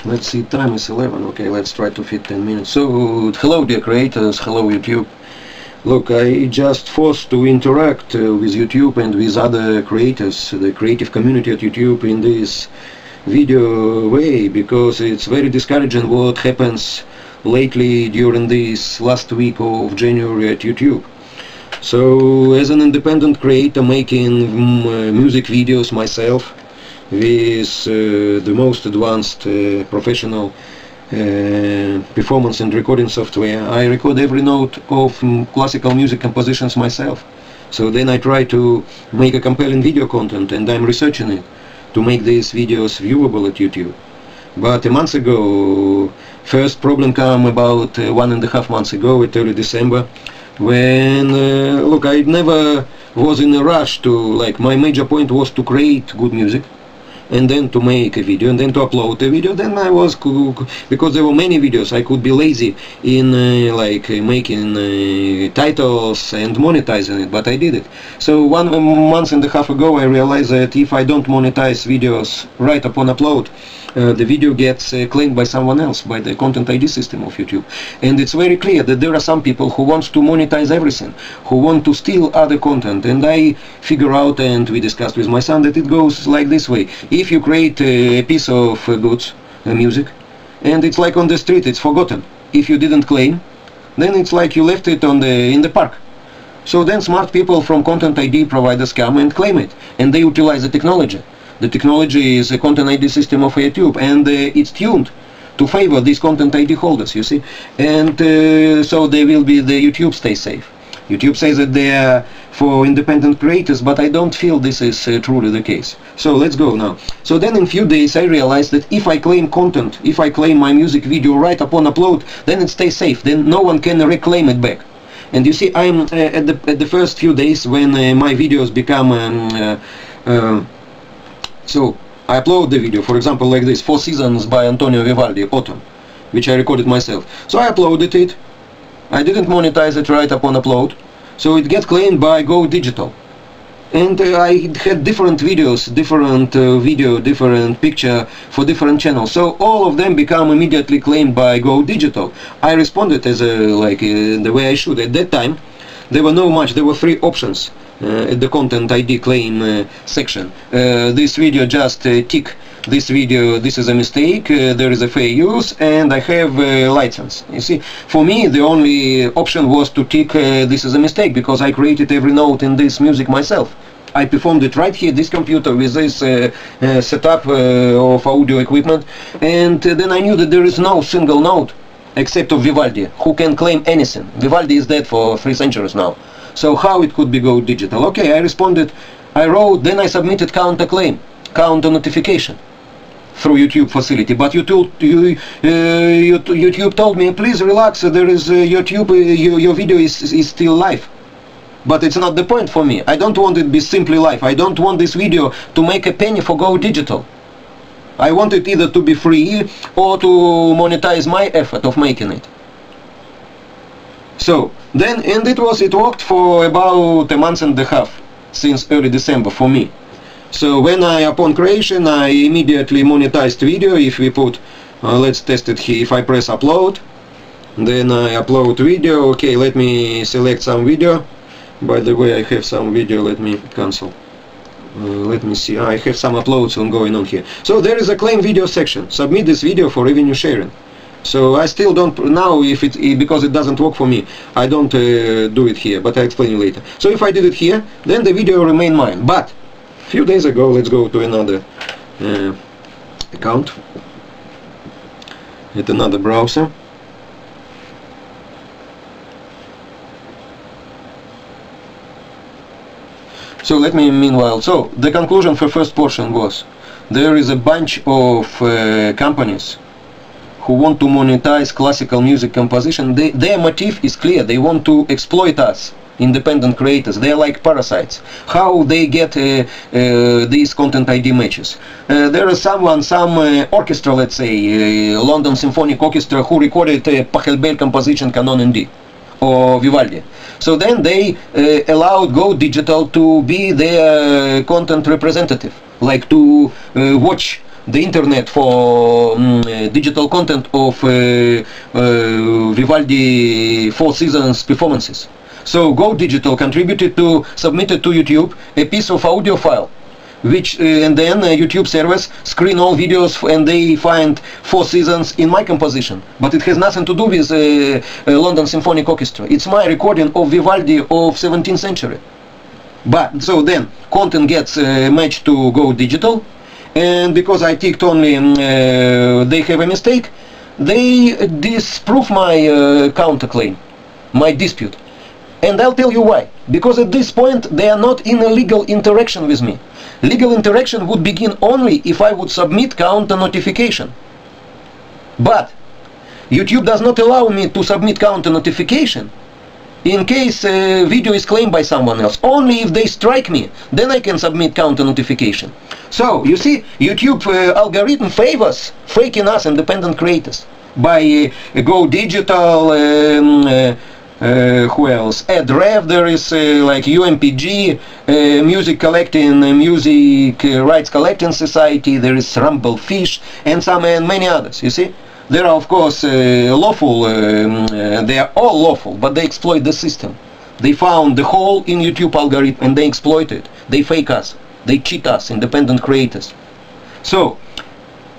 Let's see, time is 11. Okay, let's try to fit 10 minutes. So, hello dear creators, hello YouTube. Look, I just forced to interact with YouTube and with other creators, the creative community at YouTube, in this video way, because it's very discouraging what happens lately during this last week of January at YouTube. So, as an independent creator making music videos myself, with the most advanced professional performance and recording software, I record every note of classical music compositions myself. So then I try to make a compelling video content, and I'm researching it to make these videos viewable at YouTube. But a month ago, first problem came about 1.5 months ago, at early December, when look, I never was in a rush to, like, my major point was to create good music, and then to make a video, and then to upload a video. Then I was, because there were many videos, I could be lazy in making titles and monetizing it, but I did it. So 1.5 months ago I realized that if I don't monetize videos right upon upload, the video gets claimed by someone else, by the Content ID system of YouTube. And it's very clear that there are some people who want to monetize everything, who want to steal other content. And I figure out, and we discussed with my son, that it goes like this way. If you create a piece of goods, music, and it's like on the street, it's forgotten. If you didn't claim, then it's like you left it in the park. So then smart people from Content ID providers come and claim it, and they utilize the technology. The technology is a Content ID system of YouTube, and it's tuned to favor these Content ID holders, you see. And so they will be, the YouTube stays safe. YouTube says that they are for independent creators, but I don't feel this is truly the case. So let's go now. So then in few days I realized that if I claim content, if I claim my music video right upon upload, then it stays safe, then no one can reclaim it back. And you see, I'm at the first few days when my videos become so I upload the video, for example, like this, 4 Seasons by Antonio Vivaldi, Autumn, which I recorded myself. So I uploaded it. I didn't monetize it right upon upload, so it gets claimed by Go Digital. And I had different videos, different video, different picture for different channels. So all of them become immediately claimed by Go Digital. I responded as the way I should. At that time, there were no much. There were 3 options at the Content ID claim section. This video just tick. This video, this is a mistake, there is a fair use, and I have a license. You see, for me the only option was to tick this is a mistake, because I created every note in this music myself. I performed it right here, this computer, with this setup of audio equipment, and then I knew that there is no single note except of Vivaldi who can claim anything. Vivaldi is dead for 3 centuries now. So how it could be Go Digital? Okay, I responded, I wrote, then I submitted counterclaim, counter notification through YouTube facility. But YouTube told me, please relax, there is YouTube, your video is still live. But it's not the point for me. I don't want it to be simply live. I don't want this video to make a penny for Go Digital. I want it either to be free or to monetize my effort of making it. So then, and it worked for about 1.5 months since early December for me. So when upon creation, I immediately monetized video. If we put, let's test it here, if I press upload, then I upload video. Okay, let me select some video. By the way, I have some video, let me cancel. Let me see, I have some uploads going on here. So there is a claim video section. Submit this video for revenue sharing. So I still don't, now because it doesn't work for me, I don't do it here, but I'll explain you later. So if I did it here, then the video remain mine. But a few days ago, let's go to another account at another browser. So let me, meanwhile, so the conclusion for first portion was, there is a bunch of companies who want to monetize classical music composition. Their motive is clear. They want to exploit us, independent creators. They are like parasites. How they get these Content ID matches? There is some orchestra, let's say, London Symphonic Orchestra, who recorded a Pachelbel composition Canon in D, or Vivaldi. So then they allowed Go Digital to be their content representative, like to watch the internet for digital content of Vivaldi Four Seasons performances. So Go Digital contributed to submitted to YouTube a piece of audio file, which and then YouTube servers screen all videos and they find Four Seasons in my composition, but it has nothing to do with London Symphonic Orchestra. It's my recording of Vivaldi of 17th century. But so then content gets matched to Go Digital, and because I ticked only they have a mistake, they disprove my counterclaim, my dispute. And I'll tell you why. Because at this point they are not in a legal interaction with me. Legal interaction would begin only if I would submit counter notification. But YouTube does not allow me to submit counter notification in case video is claimed by someone else. Only if they strike me, then I can submit counter notification. So you see, YouTube algorithm favors faking us independent creators by Go Digital. Who else? Adref, there is like UMPG, Music Collecting, Music Rights Collecting Society, there is Rumblefish, and many others, you see? There are of course lawful, they are all lawful, but they exploit the system. They found the hole in YouTube algorithm and they exploit it. They fake us, they cheat us, independent creators. So,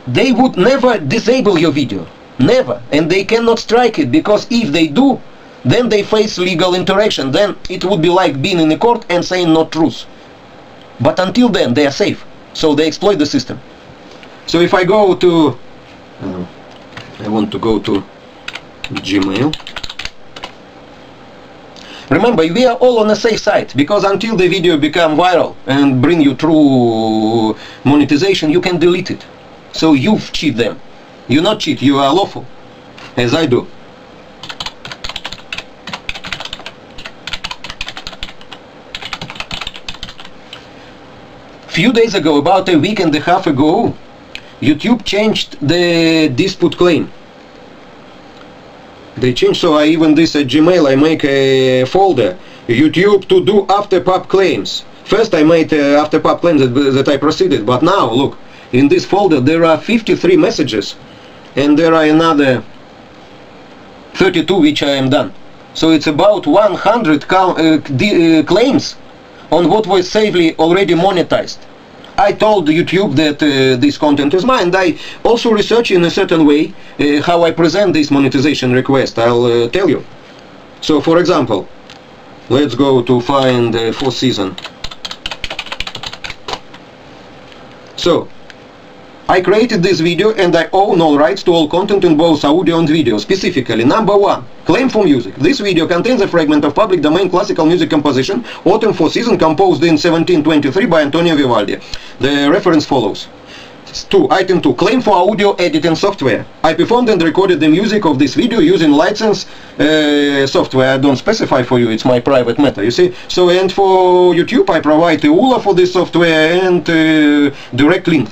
they would never disable your video, never, and they cannot strike it, because if they do, then they face legal interaction. Then it would be like being in a court and saying not truth. But until then they are safe, so they exploit the system. So if I go to I want to go to Gmail. Remember, we are all on a safe side, because until the video become viral and bring you through monetization, you can delete it. So you cheat them. You not cheat, you are lawful, as I do. Few days ago, about a week and a half ago, YouTube changed the dispute claim. They changed, so I even this at Gmail, I make a folder, YouTube to do after pub claims. First I made after pub claims that I proceeded, but now look, in this folder there are 53 messages, and there are another 32 which I am done. So it's about 100 claims on what was safely already monetized. I told YouTube that this content is mine. I also research in a certain way how I present this monetization request. I'll tell you. So for example, let's go to find Four Seasons. So I created this video and I own all rights to all content in both audio and video. Specifically, number 1, claim for music. This video contains a fragment of public domain classical music composition, Autumn Four Seasons, composed in 1723 by Antonio Vivaldi. The reference follows. Item 2, claim for audio editing software. I performed and recorded the music of this video using license software. I don't specify for you, it's my private matter, you see. So, and for YouTube I provide the ULA for this software and direct link.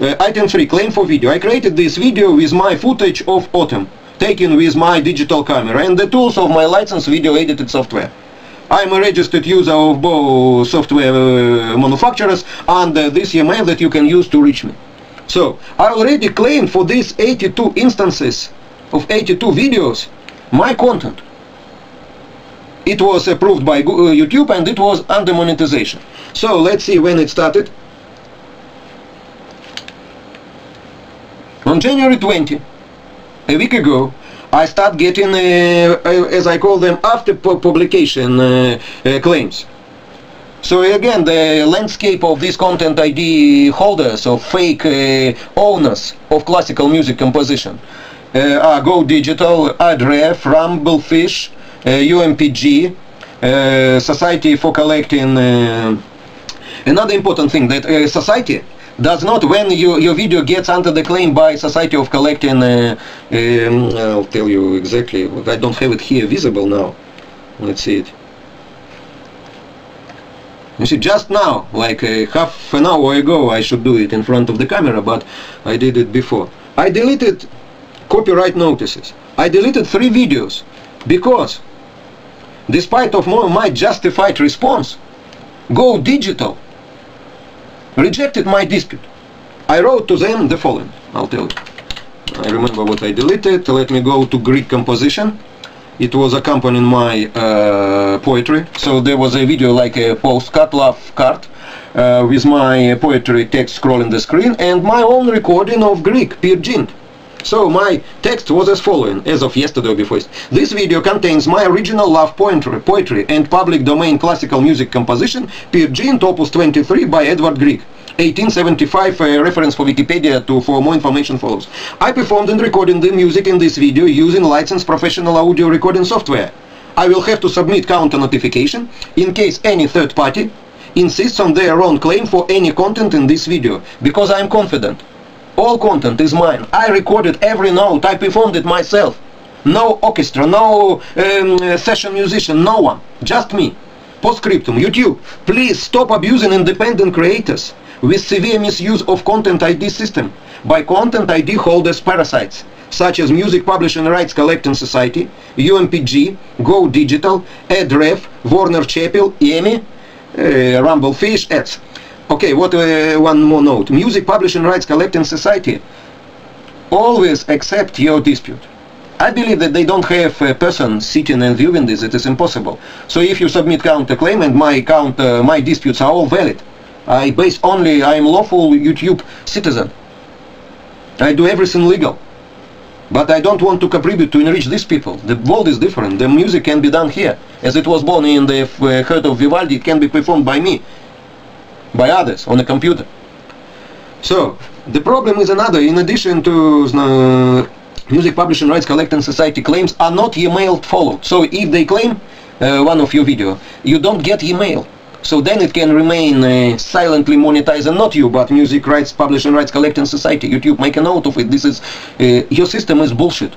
Item 3, claim for video. I created this video with my footage of Autumn, taken with my digital camera and the tools of my licensed video edited software. I am a registered user of both software manufacturers under this email that you can use to reach me. So, I already claimed for these 82 instances of 82 videos my content. It was approved by YouTube and it was under monetization. So, let's see when it started. On January 20, a week ago, I start getting, as I call them, after publication claims. So again, the landscape of these content ID holders, or fake owners of classical music composition, are Go Digital, Adref, Rumblefish, UMPG, Society for Collecting. Another important thing, that Society does not, when your video gets under the claim by Society of Collecting, I'll tell you exactly, I don't have it here visible now. Let's see it. You see, just now, like half an hour ago, I should do it in front of the camera, but I did it before. I deleted copyright notices. I deleted 3 videos because, despite of my justified response, Go Digital rejected my dispute. I wrote to them the following. I'll tell you. I remember what I deleted. Let me go to Greek composition. It was accompanying my poetry. So there was a video like a postcard, love card, with my poetry text scrolling the screen and my own recording of Greek, Peer Gynt. So my text was as following, as of yesterday or before. This video contains my original love poetry and public domain classical music composition, Peer Gynt, Opus 23 by Edward Grieg. 1875, reference for Wikipedia for more information follows. I performed and recorded the music in this video using licensed professional audio recording software. I will have to submit counter notification in case any third party insists on their own claim for any content in this video, because I am confident. All content is mine. I recorded every note. I performed it myself. No orchestra, no session musician, no one. Just me. Postscriptum. YouTube, please stop abusing independent creators with severe misuse of Content ID system by Content ID holders parasites such as Music Publishing Rights Collecting Society, UMPG, Go Digital, EdRef, Warner Chappell, EMI, Rumblefish, ads. Okay, one more note. Music Publishing Rights Collecting Society always accept your dispute. I believe that they don't have a person sitting and viewing this. It is impossible. So if you submit counterclaim and my disputes are all valid, I am lawful YouTube citizen. I do everything legal. But I don't want to contribute to enrich these people. The world is different. The music can be done here. As it was born in the heart of Vivaldi, it can be performed by me, by others, on a computer. So, the problem is another. In addition to Music Publishing Rights Collecting Society claims are not emailed followed. So, if they claim one of your video, you don't get email. So then it can remain silently monetized, and not you, but Music Rights Publishing Rights Collecting Society. YouTube, make a note of it. This is your system is bullshit.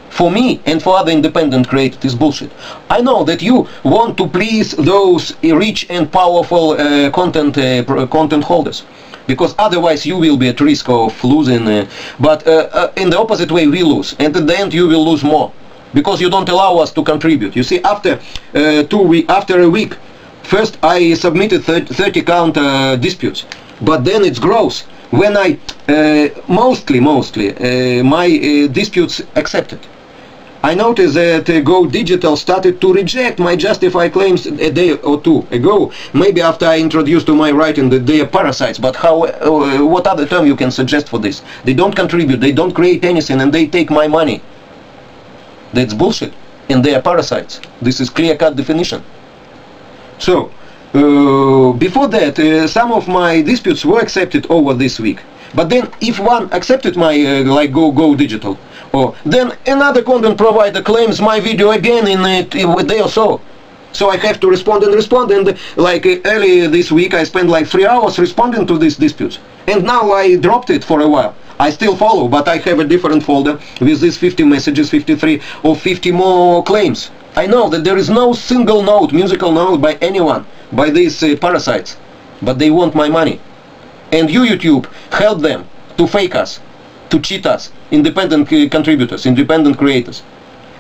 For me and for other independent creators, it is bullshit. I know that you want to please those rich and powerful content holders, because otherwise you will be at risk of losing. But in the opposite way, we lose, and at the end you will lose more, because you don't allow us to contribute. You see, after a week. First, I submitted 30 counter disputes, but then it grows. When I mostly my disputes accepted. I noticed that Go Digital started to reject my justified claims a day or two ago. Maybe after I introduced to my writing that they are parasites. But what other term you can suggest for this? They don't contribute, they don't create anything, and they take my money. That's bullshit, and they are parasites. This is clear-cut definition. So, before that, some of my disputes were accepted over this week. But then, if one accepted my, like Go Digital, then another content provider claims my video again in a day or so. So I have to respond, and like early this week I spent like 3 hours responding to these disputes. And now I dropped it for a while. I still follow, but I have a different folder with these 50 messages, 53 or 50 more claims. I know that there is no single note, musical note by anyone, by these parasites, but they want my money. And you, YouTube, help them to fake us, to cheat us, independent contributors, independent creators.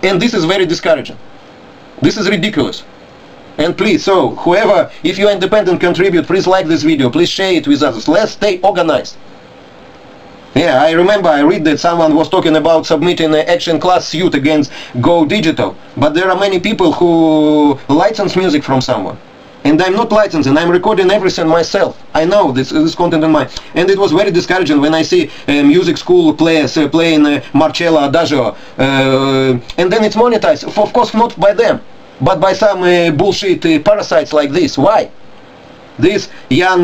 And this is very discouraging. This is ridiculous. And please, so, whoever, if you are independent contribute, please like this video, please share it with others. Let's stay organized. Yeah, I remember I read that someone was talking about submitting an action class suit against Go Digital. But there are many people who license music from someone. And I'm not licensing, I'm recording everything myself. I know this content in mine. And it was very discouraging when I see music school players playing Marcello Adagio. And then it's monetized. Of course not by them, but by some bullshit parasites like this. Why? This young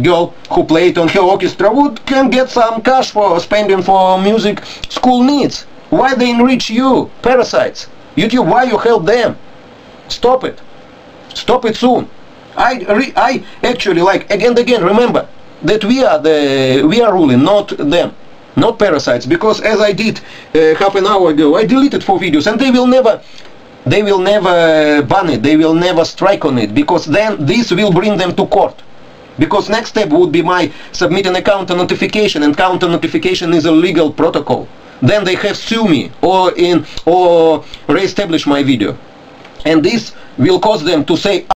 girl who played on her orchestra can get some cash for spending for music school needs. Why they enrich you, parasites? YouTube, why you help them? Stop it. Stop it soon. I actually like again remember that we are ruling, not them, not parasites. Because as I did half an hour ago, I deleted 4 videos, and they will never ban it, they will never strike on it, because then this will bring them to court. Because next step would be my submitting a counter notification, and counter notification is a legal protocol. Then they have sue me or re-establish my video, and this will cause them to say